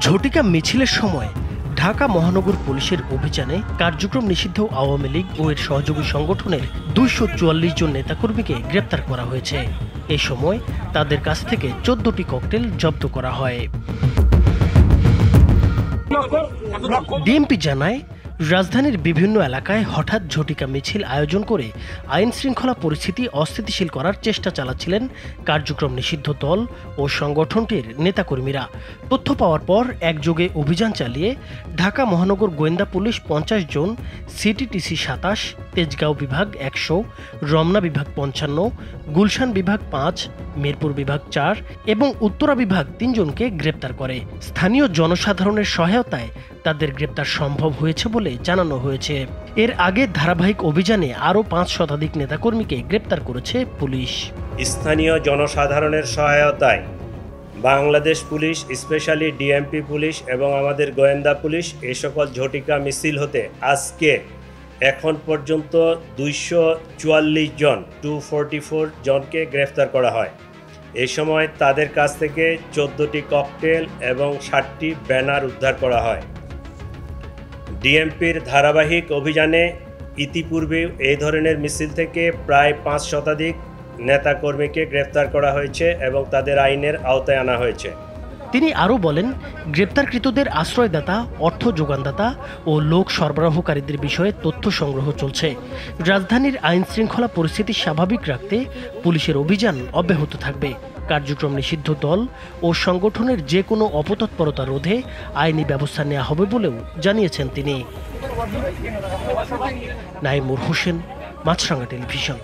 ঝটিকা মিছিলের সময় ঢাকা মহানগর পুলিশের অভিযানে কার্যক্রম নিষিদ্ধ আওয়ামী লীগ ও এর সহযোগী সংগঠনের ২৪৪ জন নেতাকর্মীকে গ্রেপ্তার করা হয়েছে। এ সময় তাদের কাছ থেকে ১৪টি ককটেল জব্দ করা হয়। ডিএমপি জানায়, রাজধানীর বিভিন্ন এলাকায় হঠাৎ ঝটিকা মিছিল আয়োজন করে আইন শৃঙ্খলা পরিস্থিতি অস্থিতিশীল করার চেষ্টা চালাচ্ছিলেন কার্যক্রম নিষিদ্ধ দল ও সংগঠনটির নেতাকর্মীরা। তথ্য পাওয়ার পর একযোগে অভিযান চালিয়ে ঢাকা মহানগর গোয়েন্দা পুলিশ ৫০ জন, সিটিটিসি ২৭, তেজগাঁও বিভাগ ১০০, রমনা বিভাগ ৫৫, গুলশান বিভাগ ৫, মিরপুর বিভাগ ৪ এবং উত্তরা বিভাগ ৩ জনকে গ্রেপ্তার করে। স্থানীয় জনসাধারণের সহায়তায় তাদের গ্রেপ্তার সম্ভব হয়েছে বলে জানানো হয়েছে। এর আগে ধারাবাহিক অভিযানে আরও ৫ শতাধিক নেতাকর্মীকে গ্রেপ্তার করেছে পুলিশ। স্থানীয় জনসাধারণের সহায়তায় Bangladesh police, specially DMP police এবং আমাদের গোয়েন্দা পুলিশ এই সকল ঝটিকা মিছিল হতে আজকে এখন পর্যন্ত ২৪৪ জন 244 জনকে গ্রেফতার করা হয়। এই সময় তাদের কাছ থেকে ১৪টি ককটেল এবং ৬০টি ব্যানার উদ্ধার করা হয়। ডিএমপির ধারাবাহিক অভিযানে ইতিপূর্বে এই ধরনের মিছিল থেকে প্রায় ৫ শতাধিক নেতাকর্মীকে গ্রেফতার করা হয়েছে এবং তাদের আইনের আওতায় আনা হয়েছে। তিনি আরও বলেন, গ্রেপ্তারকৃতদের আশ্রয়দাতা, অর্থ যোগানদাতা ও লোক সরবরাহকারীদের বিষয়ে তথ্য সংগ্রহ চলছে। রাজধানীর আইন শৃঙ্খলা পরিস্থিতি স্বাভাবিক রাখতে পুলিশের অভিযান অব্যাহত থাকবে। কার্যক্রম নিষিদ্ধ দল ও সংগঠনের যে কোনো অপতৎপরতা রোধে আইনি ব্যবস্থা নেওয়া হবে বলেও জানিয়েছেন তিনি। নাইমুর হোসেন, মাছরাঙা টেলিভিশন।